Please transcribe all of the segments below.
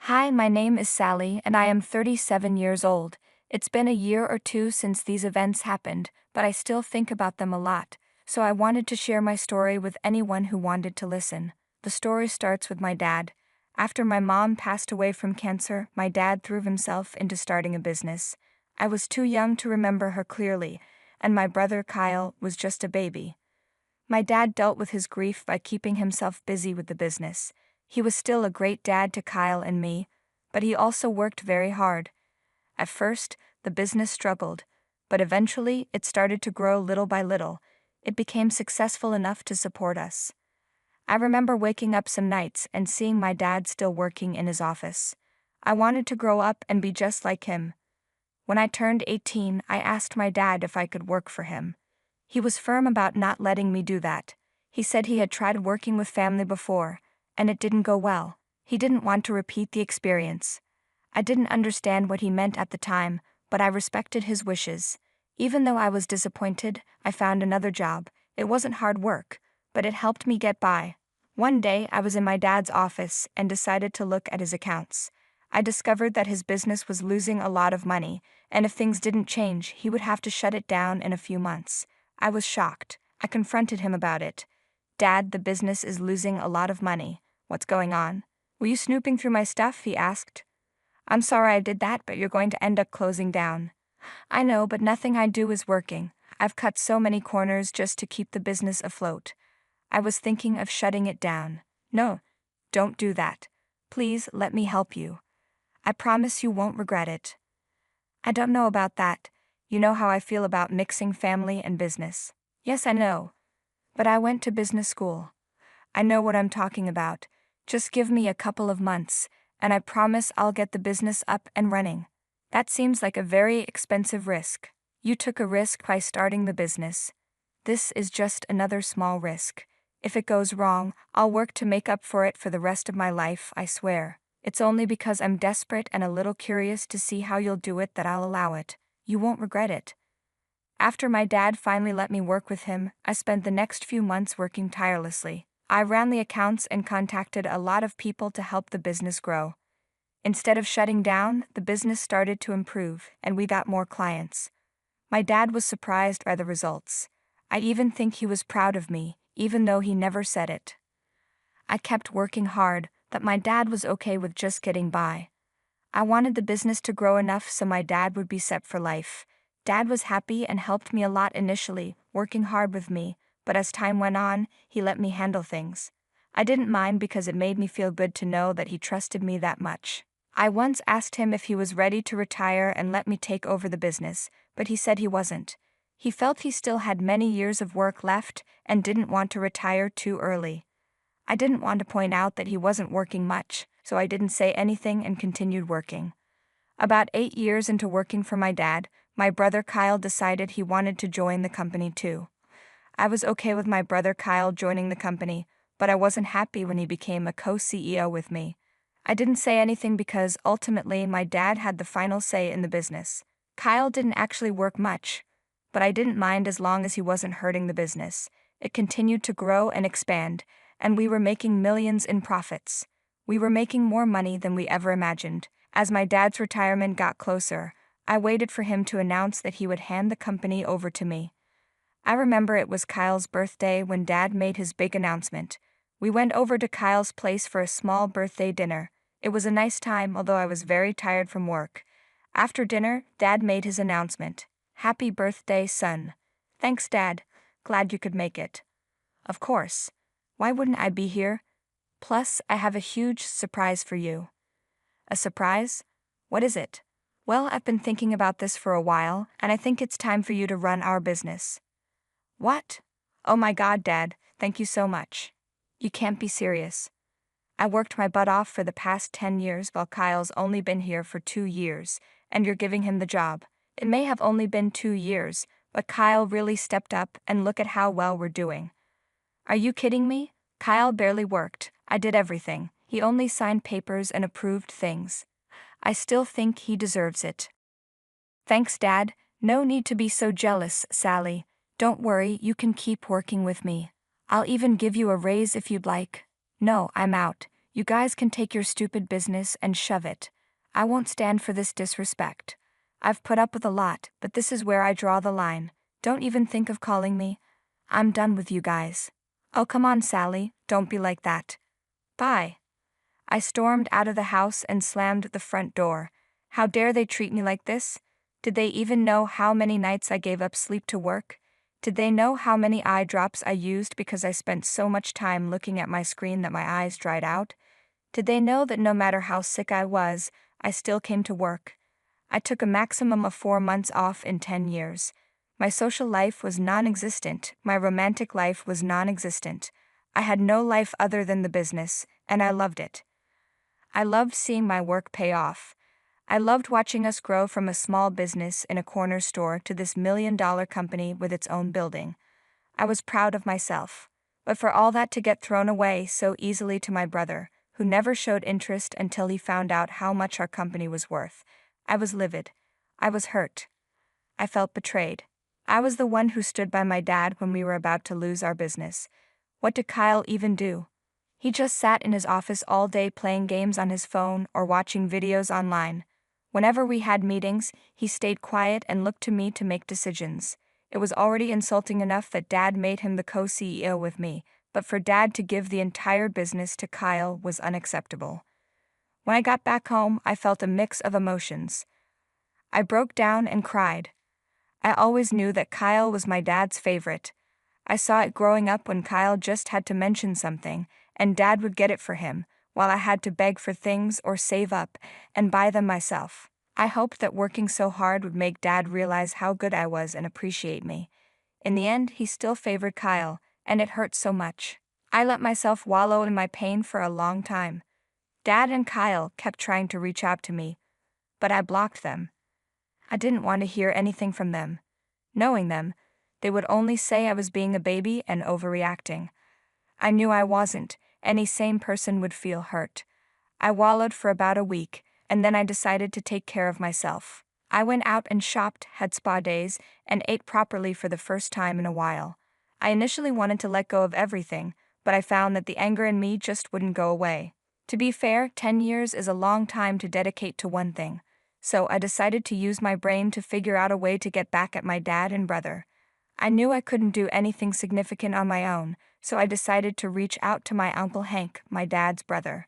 Hi, my name is Sally, and I am 37 years old. It's been a year or two since these events happened, but I still think about them a lot, so I wanted to share my story with anyone who wanted to listen. The story starts with my dad. After my mom passed away from cancer, my dad threw himself into starting a business. I was too young to remember her clearly, and my brother Kyle was just a baby. My dad dealt with his grief by keeping himself busy with the business. He was still a great dad to Kyle and me, but he also worked very hard. At first, the business struggled, but eventually it started to grow little by little. It became successful enough to support us. I remember waking up some nights and seeing my dad still working in his office. I wanted to grow up and be just like him. When I turned 18, I asked my dad if I could work for him. He was firm about not letting me do that. He said he had tried working with family before, and it didn't go well. He didn't want to repeat the experience. I didn't understand what he meant at the time, but I respected his wishes. Even though I was disappointed, I found another job. It wasn't hard work, but it helped me get by. One day, I was in my dad's office and decided to look at his accounts. I discovered that his business was losing a lot of money, and if things didn't change, he would have to shut it down in a few months. I was shocked. I confronted him about it. "Dad, the business is losing a lot of money. What's going on?" "Were you snooping through my stuff?" he asked. "I'm sorry I did that, but you're going to end up closing down." "I know, but nothing I do is working. I've cut so many corners just to keep the business afloat. I was thinking of shutting it down." "No, don't do that. Please let me help you. I promise you won't regret it." "I don't know about that. You know how I feel about mixing family and business." "Yes, I know. But I went to business school. I know what I'm talking about. Just give me a couple of months, and I promise I'll get the business up and running." "That seems like a very expensive risk." "You took a risk by starting the business. This is just another small risk. If it goes wrong, I'll work to make up for it for the rest of my life, I swear. It's only because I'm desperate and a little curious to see how you'll do it that I'll allow it. You won't regret it." After my dad finally let me work with him, I spent the next few months working tirelessly. I ran the accounts and contacted a lot of people to help the business grow. Instead of shutting down, the business started to improve, and we got more clients. My dad was surprised by the results. I even think he was proud of me, even though he never said it. I kept working hard, but my dad was okay with just getting by. I wanted the business to grow enough so my dad would be set for life. Dad was happy and helped me a lot initially, working hard with me, but as time went on, he let me handle things. I didn't mind because it made me feel good to know that he trusted me that much. I once asked him if he was ready to retire and let me take over the business, but he said he wasn't. He felt he still had many years of work left and didn't want to retire too early. I didn't want to point out that he wasn't working much, so I didn't say anything and continued working. About 8 years into working for my dad, my brother Kyle decided he wanted to join the company too. I was okay with my brother Kyle joining the company, but I wasn't happy when he became a co-CEO with me. I didn't say anything because ultimately my dad had the final say in the business. Kyle didn't actually work much, but I didn't mind as long as he wasn't hurting the business. It continued to grow and expand, and we were making millions in profits. We were making more money than we ever imagined. As my dad's retirement got closer, I waited for him to announce that he would hand the company over to me. I remember it was Kyle's birthday when Dad made his big announcement. We went over to Kyle's place for a small birthday dinner. It was a nice time, although I was very tired from work. After dinner, Dad made his announcement. "Happy birthday, son." "Thanks, Dad. Glad you could make it." "Of course. Why wouldn't I be here? Plus, I have a huge surprise for you." "A surprise? What is it?" "Well, I've been thinking about this for a while, and I think it's time for you to run our business." "What? Oh my God, Dad, thank you so much. You can't be serious. I worked my butt off for the past 10 years while Kyle's only been here for 2 years, and you're giving him the job. It may have only been 2 years, but Kyle really stepped up and look at how well we're doing." "Are you kidding me? Kyle barely worked. I did everything. He only signed papers and approved things. I still think he deserves it." "Thanks, Dad. No need to be so jealous, Sally. Don't worry, you can keep working with me. I'll even give you a raise if you'd like." "No, I'm out. You guys can take your stupid business and shove it. I won't stand for this disrespect. I've put up with a lot, but this is where I draw the line. Don't even think of calling me. I'm done with you guys. Oh, come on, Sally, don't be like that. Bye. I stormed out of the house and slammed the front door. How dare they treat me like this? Did they even know how many nights I gave up sleep to work? Did they know how many eye drops I used because I spent so much time looking at my screen that my eyes dried out? Did they know that no matter how sick I was, I still came to work? I took a maximum of 4 months off in 10 years. My social life was non-existent, my romantic life was non-existent. I had no life other than the business, and I loved it. I loved seeing my work pay off. I loved watching us grow from a small business in a corner store to this $1 million company with its own building. I was proud of myself. But for all that to get thrown away so easily to my brother, who never showed interest until he found out how much our company was worth, I was livid. I was hurt. I felt betrayed. I was the one who stood by my dad when we were about to lose our business. What did Kyle even do? He just sat in his office all day playing games on his phone or watching videos online. Whenever we had meetings, he stayed quiet and looked to me to make decisions. It was already insulting enough that Dad made him the co-CEO with me, but for Dad to give the entire business to Kyle was unacceptable. When I got back home, I felt a mix of emotions. I broke down and cried. I always knew that Kyle was my dad's favorite. I saw it growing up when Kyle just had to mention something, and Dad would get it for him, while I had to beg for things or save up and buy them myself. I hoped that working so hard would make Dad realize how good I was and appreciate me. In the end, he still favored Kyle, and it hurt so much. I let myself wallow in my pain for a long time. Dad and Kyle kept trying to reach out to me, but I blocked them. I didn't want to hear anything from them. Knowing them, they would only say I was being a baby and overreacting. I knew I wasn't. Any sane person would feel hurt. I wallowed for about a week, and then I decided to take care of myself. I went out and shopped, had spa days, and ate properly for the first time in a while. I initially wanted to let go of everything, but I found that the anger in me just wouldn't go away. To be fair, 10 years is a long time to dedicate to one thing, so I decided to use my brain to figure out a way to get back at my dad and brother. I knew I couldn't do anything significant on my own, so I decided to reach out to my Uncle Hank, my dad's brother.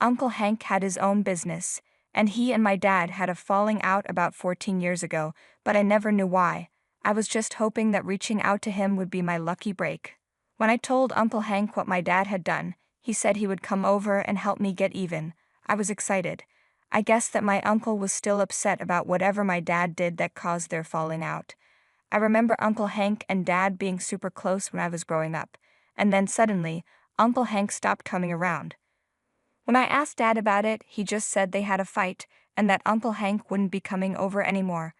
Uncle Hank had his own business, and he and my dad had a falling out about 14 years ago, but I never knew why. I was just hoping that reaching out to him would be my lucky break. When I told Uncle Hank what my dad had done, he said he would come over and help me get even. I was excited. I guessed that my uncle was still upset about whatever my dad did that caused their falling out. I remember Uncle Hank and Dad being super close when I was growing up, and then suddenly, Uncle Hank stopped coming around. When I asked Dad about it, he just said they had a fight, and that Uncle Hank wouldn't be coming over anymore.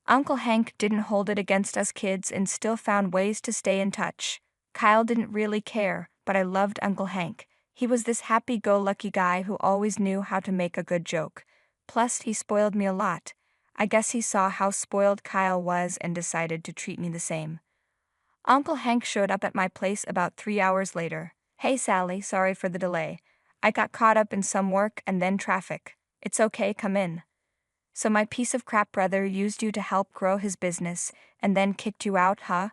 Uncle Hank didn't hold it against us kids and still found ways to stay in touch. Kyle didn't really care, but I loved Uncle Hank. He was this happy-go-lucky guy who always knew how to make a good joke. Plus, he spoiled me a lot. I guess he saw how spoiled Kyle was and decided to treat me the same. Uncle Hank showed up at my place about 3 hours later. Hey Sally, sorry for the delay. I got caught up in some work and then traffic. It's okay, come in. So my piece of crap brother used you to help grow his business and then kicked you out, huh?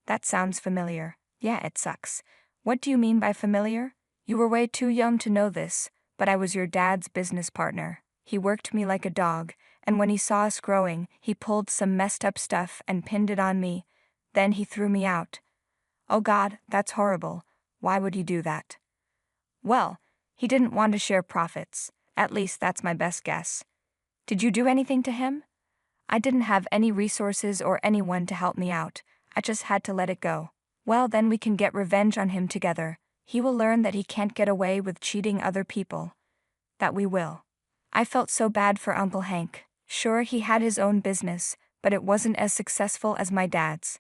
That sounds familiar. Yeah, it sucks. What do you mean by familiar? You were way too young to know this, but I was your dad's business partner. He worked me like a dog, and when he saw us growing, he pulled some messed up stuff and pinned it on me. Then he threw me out. Oh God, that's horrible. Why would he do that? Well, he didn't want to share profits. At least that's my best guess. Did you do anything to him? I didn't have any resources or anyone to help me out. I just had to let it go. Well, then we can get revenge on him together. He will learn that he can't get away with cheating other people. That we will. I felt so bad for Uncle Hank. Sure, he had his own business, but it wasn't as successful as my dad's.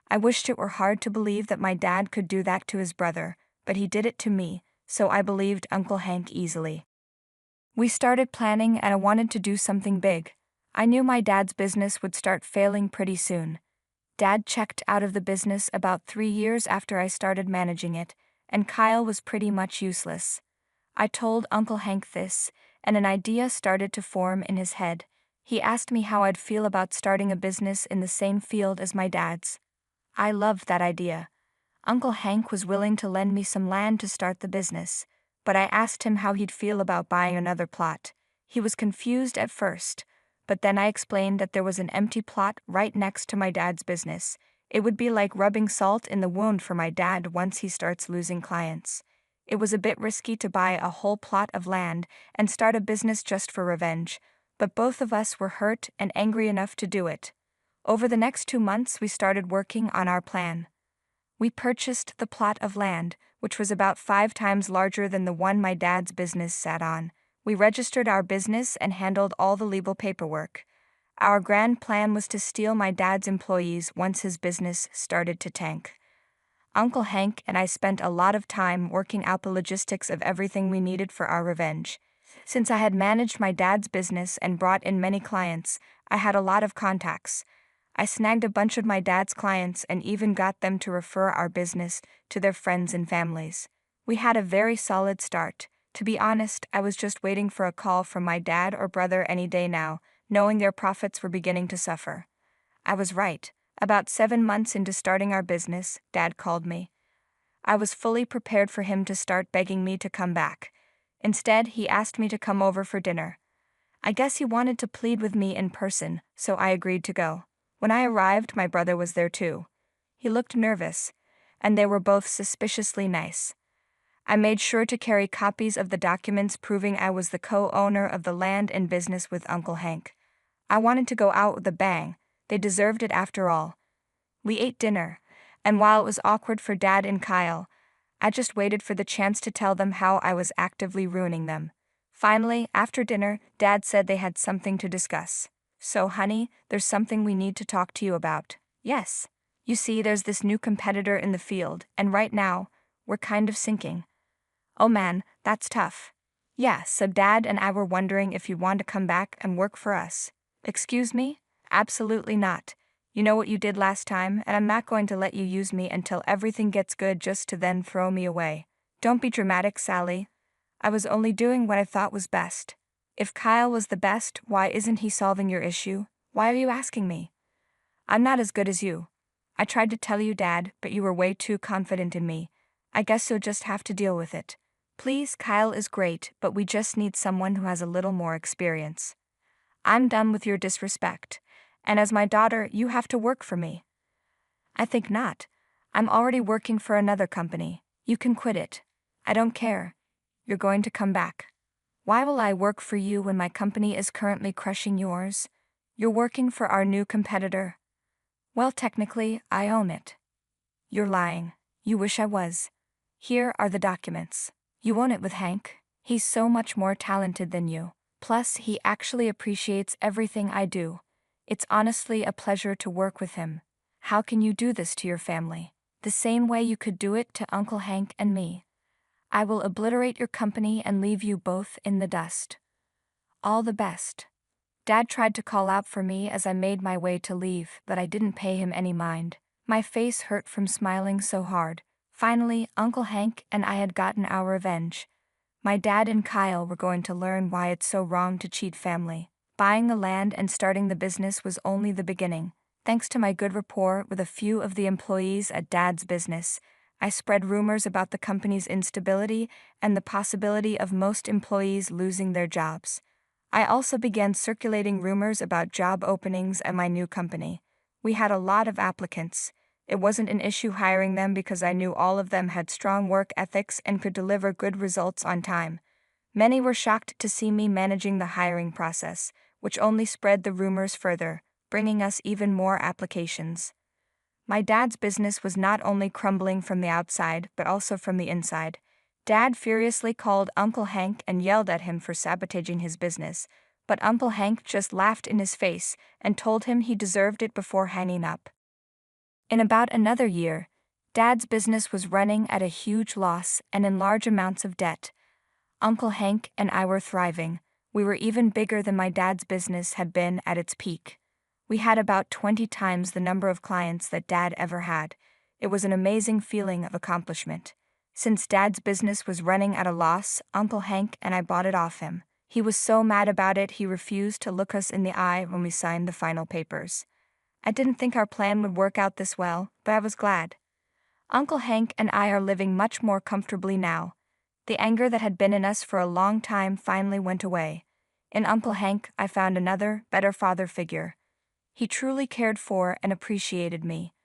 I wished it were hard to believe that my dad could do that to his brother, but he did it to me, so I believed Uncle Hank easily. We started planning and I wanted to do something big. I knew my dad's business would start failing pretty soon. Dad checked out of the business about 3 years after I started managing it, and Kyle was pretty much useless. I told Uncle Hank this, and an idea started to form in his head. He asked me how I'd feel about starting a business in the same field as my dad's. I loved that idea. Uncle Hank was willing to lend me some land to start the business, but I asked him how he'd feel about buying another plot. He was confused at first, but then I explained that there was an empty plot right next to my dad's business. It would be like rubbing salt in the wound for my dad once he starts losing clients. It was a bit risky to buy a whole plot of land and start a business just for revenge, but both of us were hurt and angry enough to do it. Over the next 2 months, we started working on our plan. We purchased the plot of land, which was about 5 times larger than the one my dad's business sat on. We registered our business and handled all the legal paperwork. Our grand plan was to steal my dad's employees once his business started to tank. Uncle Hank and I spent a lot of time working out the logistics of everything we needed for our revenge. Since I had managed my dad's business and brought in many clients, I had a lot of contacts. I snagged a bunch of my dad's clients and even got them to refer our business to their friends and families. We had a very solid start. To be honest, I was just waiting for a call from my dad or brother any day now, knowing their profits were beginning to suffer. I was right. About 7 months into starting our business, Dad called me. I was fully prepared for him to start begging me to come back. Instead, he asked me to come over for dinner. I guess he wanted to plead with me in person, so I agreed to go. When I arrived, my brother was there too. He looked nervous, and they were both suspiciously nice. I made sure to carry copies of the documents proving I was the co-owner of the land and business with Uncle Hank. I wanted to go out with a bang. They deserved it after all. We ate dinner, and while it was awkward for Dad and Kyle, I just waited for the chance to tell them how I was actively ruining them. Finally, after dinner, Dad said they had something to discuss. So, honey, there's something we need to talk to you about. Yes. You see, there's this new competitor in the field, and right now, we're kind of sinking. Oh man, that's tough. Yeah, so Dad and I were wondering if you'd want to come back and work for us. Excuse me? Absolutely not. You know what you did last time, and I'm not going to let you use me until everything gets good just to then throw me away. Don't be dramatic, Sally. I was only doing what I thought was best. If Kyle was the best, why isn't he solving your issue? Why are you asking me? I'm not as good as you. I tried to tell you, Dad, but you were way too confident in me. I guess you'll just have to deal with it. Please, Kyle is great, but we just need someone who has a little more experience. I'm done with your disrespect. And as my daughter, you have to work for me. I think not. I'm already working for another company. You can quit it. I don't care. You're going to come back. Why will I work for you when my company is currently crushing yours? You're working for our new competitor. Well, technically, I own it. You're lying. You wish I was. Here are the documents. You own it with Hank. He's so much more talented than you. Plus, he actually appreciates everything I do. It's honestly a pleasure to work with him. How can you do this to your family? The same way you could do it to Uncle Hank and me. I will obliterate your company and leave you both in the dust. All the best. Dad tried to call out for me as I made my way to leave, but I didn't pay him any mind. My face hurt from smiling so hard. Finally, Uncle Hank and I had gotten our revenge. My dad and Kyle were going to learn why it's so wrong to cheat family. Buying the land and starting the business was only the beginning. Thanks to my good rapport with a few of the employees at Dad's business, I spread rumors about the company's instability and the possibility of most employees losing their jobs. I also began circulating rumors about job openings at my new company. We had a lot of applicants. It wasn't an issue hiring them because I knew all of them had strong work ethics and could deliver good results on time. Many were shocked to see me managing the hiring process, which only spread the rumors further, bringing us even more applications. My dad's business was not only crumbling from the outside, but also from the inside. Dad furiously called Uncle Hank and yelled at him for sabotaging his business, but Uncle Hank just laughed in his face and told him he deserved it before hanging up. In about another year, Dad's business was running at a huge loss and in large amounts of debt. Uncle Hank and I were thriving. We were even bigger than my dad's business had been at its peak. We had about 20 times the number of clients that Dad ever had. It was an amazing feeling of accomplishment. Since Dad's business was running at a loss, Uncle Hank and I bought it off him. He was so mad about it he refused to look us in the eye when we signed the final papers. I didn't think our plan would work out this well, but I was glad. Uncle Hank and I are living much more comfortably now. The anger that had been in us for a long time finally went away. In Uncle Hank, I found another, better father figure. He truly cared for and appreciated me.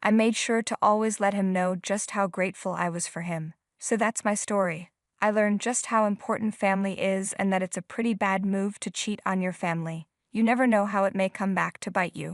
I made sure to always let him know just how grateful I was for him. So that's my story. I learned just how important family is and that it's a pretty bad move to cheat on your family. You never know how it may come back to bite you.